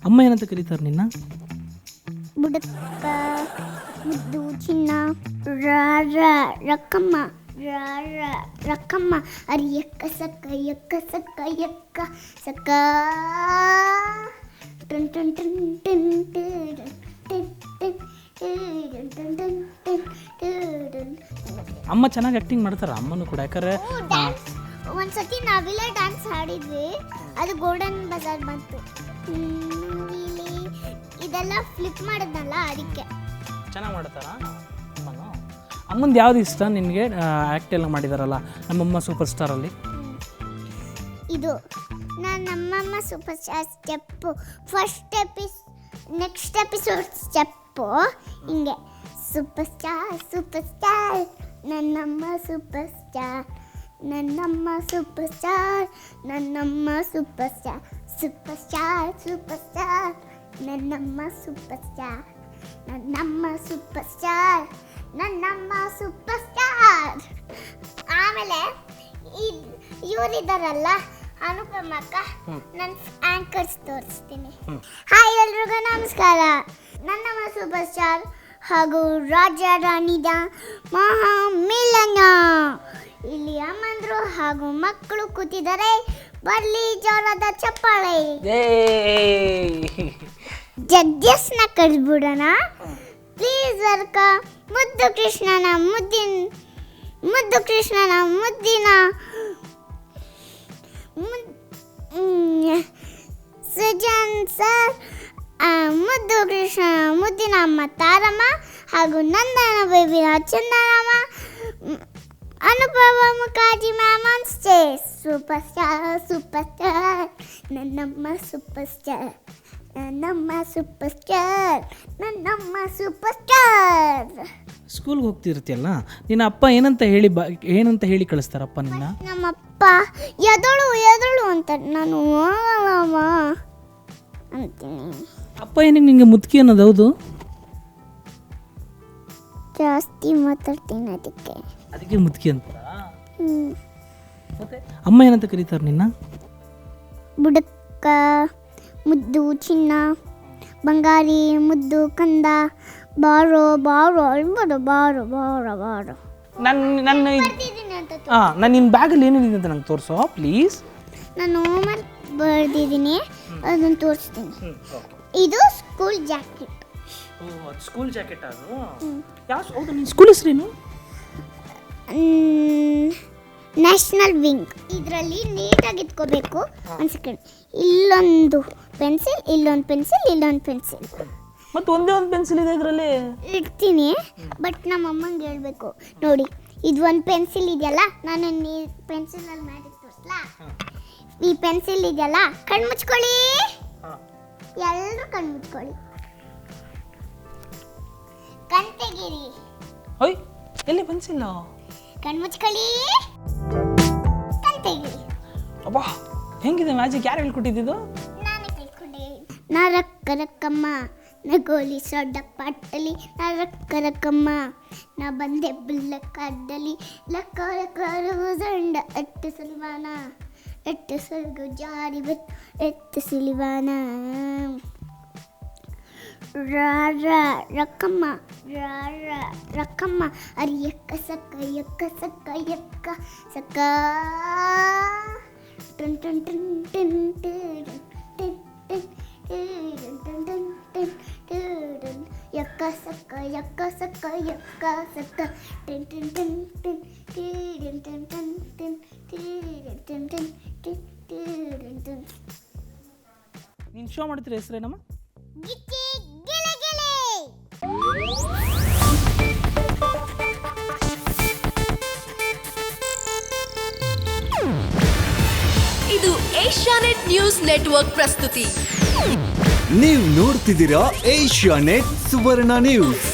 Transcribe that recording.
ಅಮ್ಮ ಏನಂತ ಕರೀತಾರೆ ನಿನ್ನ? ಬುಡಕ್ಕ, ಮುದ್ದು ಚಿನ್ನ, ರಕ್ಕಮ್ಮ, ರಕ್ಕಮ್ಮ, ಅರಿಯಕ್ಕ ಸಕ್ಕ ಯಕ್ಕ ಸಕ್ಕ ಯಕ್ಕ ಸಕ್ಕ ಟನ್ ಟನ್ ಟನ್ ಟನ್ ಅಮ್ಮ ಚೆನ್ನಾಗಿ ಆ್ಯಕ್ಟಿಂಗ್ ಮಾಡ್ತಾರೆ, ಅಮ್ಮನೂ ಕೂಡ. ಯಾಕಂದರೆ ಒಂದ್ಸತಿ ನಾವಿಲ್ಲೇ ಡ್ಯಾನ್ಸ್ ಆಡಿದ್ವಿ, ಅದು ಗೋಲ್ಡನ್ ಬಜಾರ್ ಬಂತು. ಇದೆಲ್ಲ ಫ್ಲಿಪ್ ಮಾಡಿದ್ನಲ್ಲ, ಅದಕ್ಕೆ ಚೆನ್ನಾಗಿ ಮಾಡ್ತಾರಾ ಅಮ್ಮನೂ? ಅಮ್ಮಂದು ಯಾವ್ದು ಇಷ್ಟ ನಿನಗೆ? ಆ್ಯಕ್ಟ್ ಎಲ್ಲ ಮಾಡಿದಾರಲ್ಲ ನಮ್ಮಮ್ಮ ಸೂಪರ್ ಸ್ಟಾರಲ್ಲಿ. ಇದು ನಮ್ಮಮ್ಮ super star step, next episode step ಹಿಂಗೆ. ಸೂಪರ್ ಸ್ಟಾರ್ ನನ್ನಮ್ಮ ಸೂಪರ್ ಸ್ಟಾರ್, ನನ್ನಮ್ಮ ಸೂಪರ್ ಸ್ಟಾರ್, ನನ್ನಮ್ಮ ಸೂಪರ್ ಸ್ಟಾರ್, ಸೂಪರ್ ಸ್ಟಾರ್ ನನ್ನಮ್ಮ ಸೂಪರ್ ಸ್ಟಾರ್, ನನ್ನಮ್ಮ ಸೂಪರ್ ಸ್ಟಾರ್, ನನ್ನಮ್ಮ ಸೂಪರ್ ಸ್ಟಾರ್. ಆಮೇಲೆ ಇವರಿದ್ದಾರಲ್ಲ ಅನುಪಮ ಅಕ್ಕ, ನನ್ನ ಆಂಕರ್ಸ್ ತೋರಿಸ್ತೀನಿ. ಹಾಯ್ ಎಲ್ರಿಗೂ ನಮಸ್ಕಾರ. ನನ್ನಮ್ಮ ಸೂಪರ್ ಸ್ಟಾರ್ ಹಾಗೂ ರಾಜ ರಾಣಿದ ಮಹಾಮಿಲನ. ಇಲ್ಲಿ ಅಮ್ಮಂದ್ರು ಹಾಗೂ ಮಕ್ಕಳು ಕೂತಿದ್ದಾರೆ, ಬರ್ಲಿ ಜೋರದ ಚಪ್ಪಾಳೆ. ಜಡ್ಜಸ್ನ ಕರೆದ್ಬಿಡೋಣ. ಪ್ಲೀಸ್ ವೆಲ್ಕಮ್ ಮುದ್ದು ಕೃಷ್ಣನ ಮುದ್ದಿನ ಸುಜನ್ ಸರ್, ಮುದ್ದು ಕೃಷ್ಣ ಮುದ್ದಿನ ಅಮ್ಮ ತಾರಮ್ಮ ಹಾಗೂ ನಂದನ ಬೇಬಿನ ಚಂದನಮ್ಮ, Anubhava Mukherjee ma'am on stage. Superstar ನನ್ನಮ್ಮ ಸೂಪರ್ ಸ್ಟಾರ್, ನನ್ನಮ್ಮ ಸೂಪರ್ ಸ್ಟಾರ್, ನನ್ನಮ್ಮ ಸೂಪರ್ ಸ್ಟಾರ್. ಸ್ಕೂಲ್ಗೆ ಹೋಗ್ತಿರ್ತೀಯಲ್ಲ, ನಿನ್ನ ಅಪ್ಪ ಏನಂತ ಹೇಳಿ ಕಳಿಸ್ತಾರಪ್ಪ ನಿನ್ನ? ನಮ್ಮಪ್ಪ ಎದಳು ಅಂತ, ನಾನು ಹೋಗಲ್ಲಮ್ಮ ಅಂತೀನಿ. ಅಪ್ಪ ಏನಕ್ಕೆ ನಿಂಗೆ ಮುದುಕಿ ಅನ್ನೋದು? ಹೌದು, ಜಾಸ್ತಿ ಮಾತಾಡ್ತೀನಿ ಅದಕ್ಕೆ ಮುದುಕಿ ಅಂತ. ಅಮ್ಮ ಏನಂತ ಕರೀತಾರೆ ನಿನ್ನ? ಬುಡಕ್ಕ, ಮುದ್ದು ಚಿನ್ನ, ಬಂಗಾರಿ ಮುದ್ದು ಕಂದ, ಬಾರೋ ಅಳ್ಬಾರೋ ಬಾರೋ. ನನ್ನ ನಿನ್ನ ಬ್ಯಾಗಲ್ಲಿ ಏನಿದೆ ಅಂತ ನಂಗೆ ತೋರಿಸೋ ಪ್ಲೀಸ್. ನಾನು ಹೋಮ್ವರ್ಕ್ ಬರ್ದಿದ್ದೀನಿ, ಅದನ್ನು ತೋರಿಸ್ತೀನಿ. ಇದು ಸ್ಕೂಲ್ ಜಾಕೆಟ್. ಸ್ಕೂಲ್ ಜಾಕೆಟ್ ಅದು? ಹೌದು, ನಿನ್ನ ಸ್ಕೂಲ್ ಹೆಸರೇನು? National wing. ಇದರಲ್ಲಿ ನೀಟಾಗಿ ಇಟ್ಕೋಬೇಕು. ಒಂದು ಸೆಕೆಂಡ್, ಇಲ್ಲೊಂದು ಪೆನ್ಸಿಲ್, ಇಲ್ಲೊಂದು ಪೆನ್ಸಿಲ್ ಮತ್ತು ಒಂದೇ ಒಂದು ಪೆನ್ಸಿಲ್ ಇದೆ ಇದರಲ್ಲಿ. ಇಡ್ತೀನಿ, ಬಟ್ ನಮ್ಮ ಅಮ್ಮಂಗೆ ಹೇಳ್ಬೇಕು. ನೋಡಿ, ಇದು ಒಂದು ಪೆನ್ಸಿಲ್ ಇದೆಯಲ್ಲ, ನಾನು ಈ ಪೆನ್ಸಿಲಲ್ಲಿ ಮಾಡಿ ತೋರಿಸ್ಲಾ? ಈ ಪೆನ್ಸಿಲ್ ಇದೆಯಲ್ಲ, ಕಣ್ಣು ಮುಚ್ಕೊಳ್ಳಿ, ಎಲ್ಲರೂ ಕಣ್ಣು ಮುಚ್ಕೊಳ್ಳಿ, ಕಣ್ ತೆಗೀರಿ. ಹೋಯ್, ಎಲ್ಲಿ ಪೆನ್ಸಿಲ್? ಕಣ್ಣು ಮುಚ್ಕೊಳ್ಳಿ, ಕಣ್ ತೆಗೀರಿ. ಅಬ್ಬಾ, ಹೆಂಗಿದೆ ಮ್ಯಾಜಿಕ್? ಯಾರು ಹೇಳ್ಕೊಟ್ಟಿದ್ದು? ನಾನೇ ಕಲ್ತ್ಕೊಂಡೆ. ನರಕ್ಕಮ್ಮ ನಗೋಲಿ ಸೊಡ್ಡ ಪಾಟಲಿ, ನರಕ್ಕಮ್ಮ ನಾ ಬಂದೆ ಬುಲ್ಲ ಕಾಡಲಿ, ಲಕ್ಕರು ದಂಡ ಎಟ್ಟು ಸುಲಿವಾನ, ಎಟ್ಟು ಸುಲ್ಗು ಜಾರಿ ಬತ್ತು ಎತ್ತು ಸುಲಿವಾನ. ರಕ್ಕಮ್ಮ ಅರಿಯಕ್ಕ ಸಕ್ಕ ಯಕ್ಕ ಸಕ್ಕ ಯಕ್ಕ ಸಕ್ಕ ಟನ್ ಟನ್ ಟನ್ ಟನ್ ಟನ್ ಯಕ್ಕ ಸಕ್ಕ ಯಕ್ಕ ಸಕ್ಕ ಯಕ್ಕ ಸಕ್ಕ ಟನ್ ಟನ್ ಟನ್ ಟನ್ ಟನ್ ಟನ್ ಟನ್ ಟನ್ ಟನ್ ಟನ್. ನೀನು ಶೋ ಮಾಡ್ತೀರ ಹೆಸರೇನಮ್ಮ? ಗಿಚ್ಚಿ ಗೆಲೆ ಗೆಲೆ. ಇದು ಏಷ್ಯಾನೆಟ್ ನ್ಯೂಸ್ ನೆಟ್ವರ್ಕ್ ಪ್ರಸ್ತುತಿ. ನೀವು ನೋಡ್ತಿದ್ದೀರಾ ಏಷ್ಯಾನೆಟ್ ಸುವರ್ಣ ನ್ಯೂಸ್.